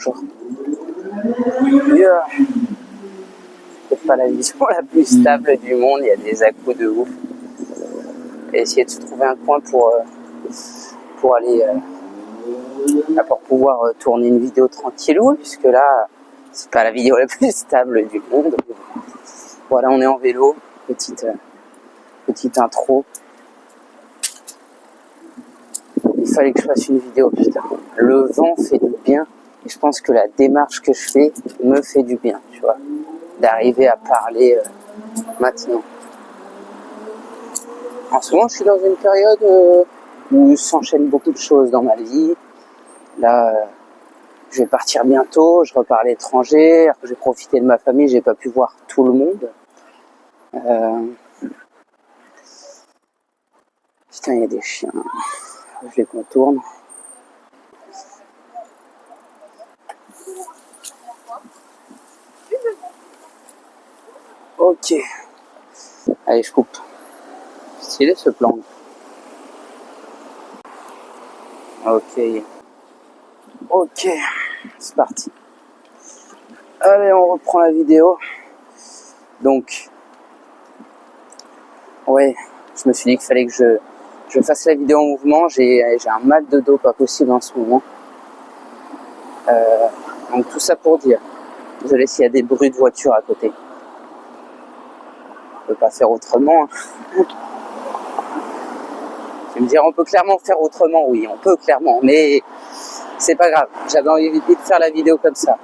bonjour. C'est pas la vision la plus stable du monde, il y a des à-coups de ouf. Et essayer de se trouver un coin pour aller pour pouvoir tourner une vidéo tranquillou, puisque là c'est pas la vidéo la plus stable du monde. Voilà, on est en vélo, petite intro. Il fallait que je fasse une vidéo, putain. Le vent fait du bien, et je pense que la démarche que je fais me fait du bien, tu vois, d'arriver à parler maintenant. En ce moment, je suis dans une période où s'enchaînent beaucoup de choses dans ma vie. Là, je vais partir bientôt, je repars à l'étranger, j'ai profité de ma famille, j'ai pas pu voir tout le monde. Putain, il y a des chiens. Je les contourne. Ok. Allez, je coupe. Stylé ce plan. Ok, c'est parti. Allez, on reprend la vidéo. Donc, ouais, je me suis dit qu'il fallait que je fasse la vidéo en mouvement. J'ai un mal de dos pas possible en ce moment. Donc tout ça pour dire, désolé s'il y a des bruits de voiture à côté. On peut pas faire autrement. Tu me dire, on peut clairement faire autrement. Oui, on peut clairement, mais c'est pas grave. J'avais envie de faire la vidéo comme ça.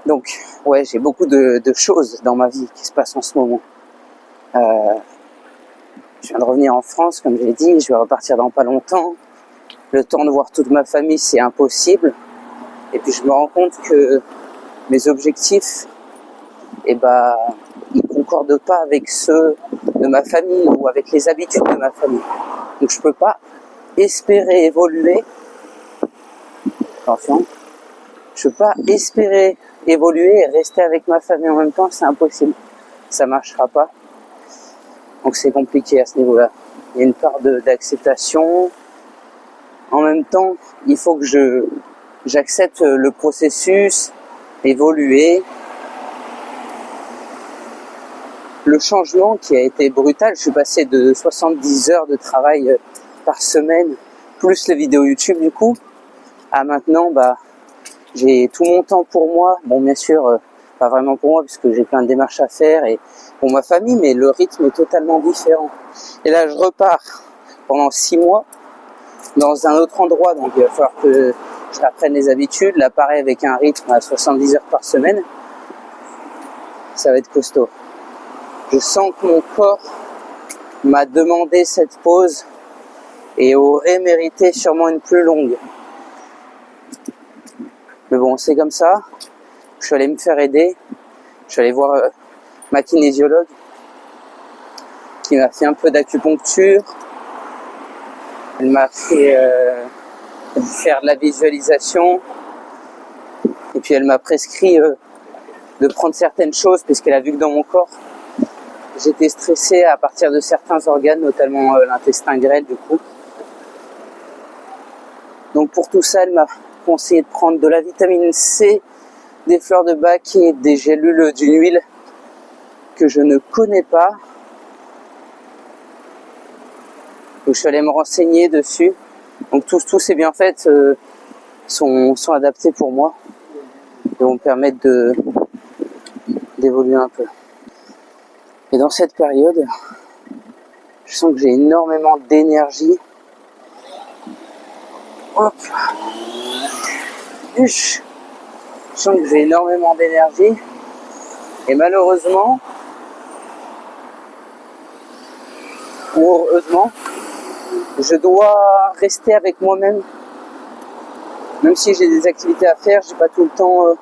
Donc, ouais, j'ai beaucoup de choses dans ma vie qui se passent en ce moment. Je viens de revenir en France, comme j'ai dit, je vais repartir dans pas longtemps. Le temps de voir toute ma famille, c'est impossible. Et puis je me rends compte que mes objectifs, ils concordent pas avec ceux de ma famille ou avec les habitudes de ma famille. Donc je peux pas espérer évoluer. Attention. Je peux pas espérer évoluer et rester avec ma famille en même temps, c'est impossible. Ça marchera pas. Donc c'est compliqué à ce niveau-là. Il y a une part d'acceptation. En même temps, il faut que j'accepte le processus, évoluer. Le changement qui a été brutal, je suis passé de 70 heures de travail par semaine, plus les vidéos YouTube du coup, à maintenant, j'ai tout mon temps pour moi. Bon, bien sûr, pas vraiment pour moi, puisque j'ai plein de démarches à faire et pour ma famille, mais le rythme est totalement différent. Et là, je repars pendant 6 mois dans un autre endroit, donc il va falloir que je reprenne les habitudes. Là, pareil, avec un rythme à 70 heures par semaine, ça va être costaud. Je sens que mon corps m'a demandé cette pause et aurait mérité sûrement une plus longue. Mais bon, c'est comme ça. Je suis allé me faire aider. Je suis allé voir ma kinésiologue qui m'a fait un peu d'acupuncture. Elle m'a fait faire de la visualisation. Et puis elle m'a prescrit de prendre certaines choses puisqu'elle a vu que dans mon corps, j'étais stressé à partir de certains organes, notamment l'intestin grêle du coup. Donc pour tout ça, elle m'a conseillé de prendre de la vitamine C, des fleurs de bac et des gélules d'une huile que je ne connais pas. Donc je suis allé me renseigner dessus. Donc tous ces bienfaits sont adaptés pour moi et vont me permettre d'évoluer un peu. Et dans cette période, je sens que j'ai énormément d'énergie. Hop. Je sens que j'ai énormément d'énergie. Et malheureusement, ou heureusement, je dois rester avec moi-même. Même si j'ai des activités à faire, j'ai pas tout le temps.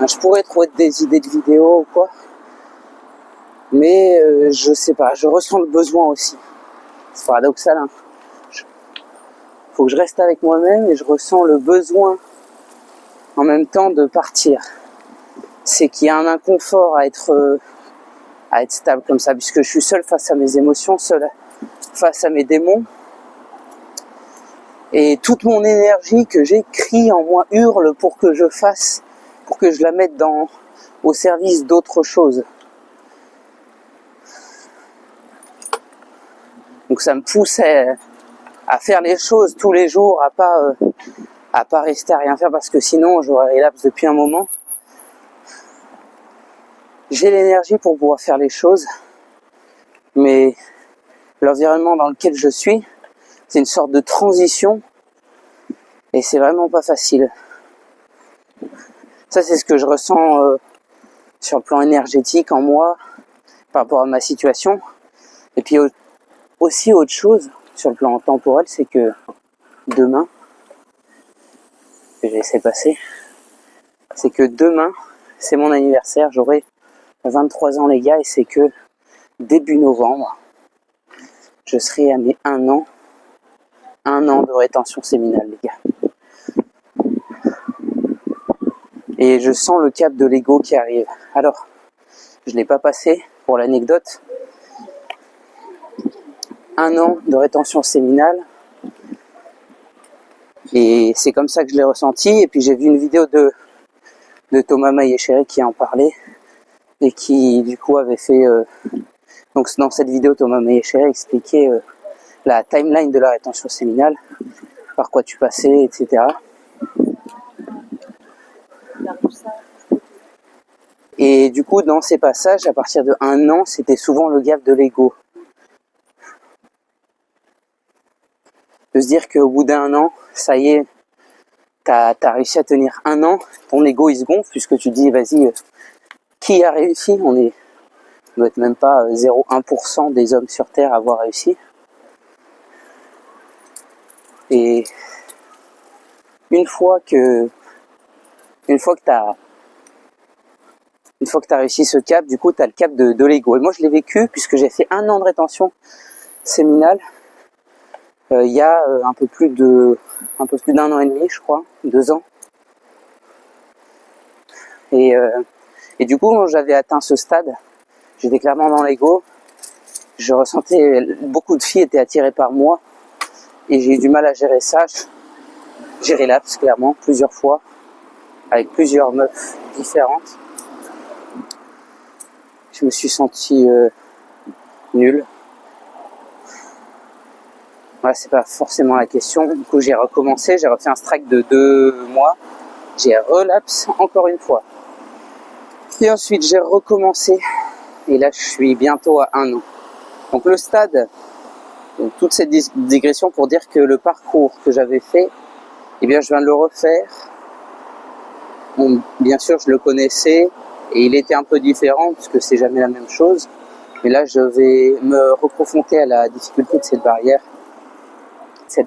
Je pourrais trouver des idées de vidéos ou quoi. Mais je sais pas, je ressens le besoin aussi. C'est paradoxal, hein. Faut que je reste avec moi-même et je ressens le besoin en même temps de partir. C'est qu'il y a un inconfort à être stable comme ça, puisque je suis seul face à mes émotions, seul face à mes démons. Et toute mon énergie que j'écris en moi hurle pour que je fasse, pour que je la mette au service d'autre chose. Donc ça me pousse à faire les choses tous les jours, à pas rester à rien faire, parce que sinon j'aurais relapse depuis un moment. J'ai l'énergie pour pouvoir faire les choses, mais l'environnement dans lequel je suis, c'est une sorte de transition et c'est vraiment pas facile. Ça, c'est ce que je ressens sur le plan énergétique en moi par rapport à ma situation. Et puis aussi autre chose sur le plan temporel, c'est que demain, que j'ai laissé passer, c'est que demain, c'est mon anniversaire, j'aurai 23 ans les gars, et c'est que début novembre, je serai à mes 1 an de rétention séminale les gars. Et je sens le cap de l'ego qui arrive. Alors, je l'ai pas passé pour l'anecdote. 1 an de rétention séminale. Et c'est comme ça que je l'ai ressenti. Et puis j'ai vu une vidéo de Thomas Maillet-Chéry qui en parlait. Et qui du coup avait fait... donc dans cette vidéo, Thomas Maillet-Chéry expliquait la timeline de la rétention séminale. Par quoi tu passais, etc. Et du coup, dans ces passages, à partir de 1 an, c'était souvent le gap de l'ego. De se dire qu'au bout d'1 an, ça y est, t'as réussi à tenir 1 an, ton ego il se gonfle, puisque tu dis, vas-y, qui a réussi? On doit être même pas 0,1% des hommes sur Terre à avoir réussi. Et une fois que t'as réussi ce cap, du coup, t'as le cap de l'ego. Et moi, je l'ai vécu puisque j'ai fait 1 an de rétention séminale. Il y a un peu plus d'1 an et demi, je crois, 2 ans. Et du coup, quand j'avais atteint ce stade, j'étais clairement dans l'ego. Je ressentais, beaucoup de filles étaient attirées par moi. Et j'ai eu du mal à gérer ça. J'ai relapse, clairement, plusieurs fois, avec plusieurs meufs différentes. Je me suis senti nul. Voilà, c'est pas forcément la question. Du coup, j'ai recommencé, j'ai refait un strike de 2 mois. J'ai relapse encore une fois. Et ensuite, j'ai recommencé. Et là, je suis bientôt à 1 an. Donc le stade, donc, toute cette digression pour dire que le parcours que j'avais fait, eh bien, je viens de le refaire. Bon, bien sûr, je le connaissais et il était un peu différent puisque c'est jamais la même chose. Mais là, je vais me reconfronter à la difficulté de cette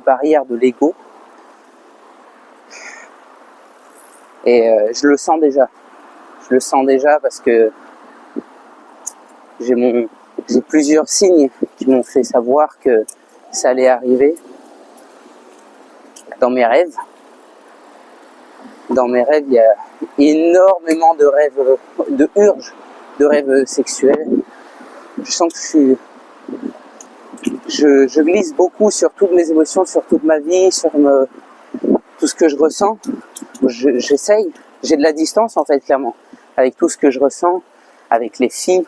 barrière de l'ego. Et je le sens déjà. Je le sens déjà parce que j'ai plusieurs signes qui m'ont fait savoir que ça allait arriver dans mes rêves. Dans mes rêves, il y a énormément de rêves, de rêves sexuels. Je sens que je glisse beaucoup sur toutes mes émotions, sur toute ma vie, sur tout ce que je ressens. J'essaye, j'ai de la distance en fait, clairement, avec tout ce que je ressens, avec les filles,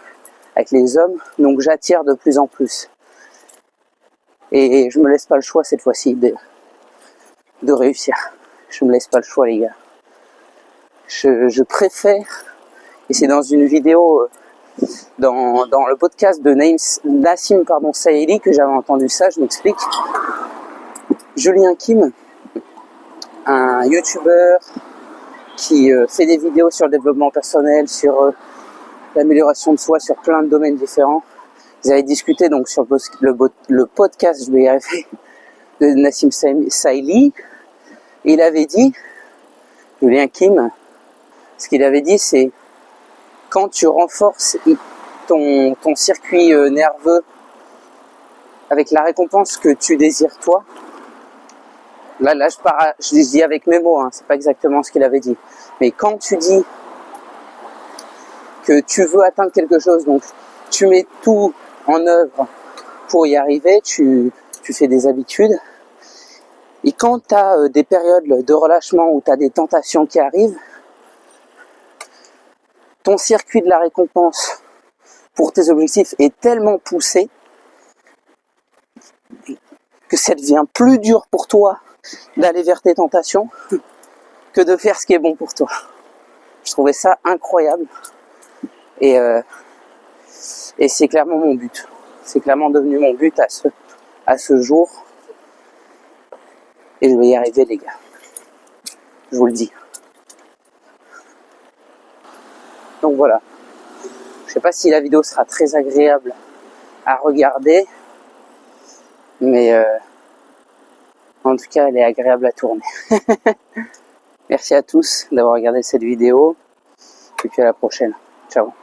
avec les hommes, donc j'attire de plus en plus. Et je me laisse pas le choix cette fois-ci de réussir. Je me laisse pas le choix les gars. Je préfère, et c'est dans une vidéo, dans le podcast de Nassim Saïli que j'avais entendu ça, je m'explique. Julien Kim, un youtubeur qui fait des vidéos sur le développement personnel, sur l'amélioration de soi, sur plein de domaines différents. Ils avaient discuté donc sur le podcast, je vais y arriver, de Nassim Saïli. Et il avait dit, Julien Kim, ce qu'il avait dit, c'est quand tu renforces ton circuit nerveux avec la récompense que tu désires toi. Là, je dis avec mes mots, hein, c'est pas exactement ce qu'il avait dit. Mais quand tu dis que tu veux atteindre quelque chose, donc tu mets tout en œuvre pour y arriver, tu fais des habitudes, Et quand tu as des périodes de relâchement où tu as des tentations qui arrivent, ton circuit de la récompense pour tes objectifs est tellement poussé que ça devient plus dur pour toi d'aller vers tes tentations que de faire ce qui est bon pour toi. Je trouvais ça incroyable et c'est clairement mon but. C'est clairement devenu mon but à ce jour et je vais y arriver les gars. Je vous le dis. Donc voilà. Je sais pas si la vidéo sera très agréable à regarder, mais en tout cas elle est agréable à tourner. Merci à tous d'avoir regardé cette vidéo et puis à la prochaine. Ciao.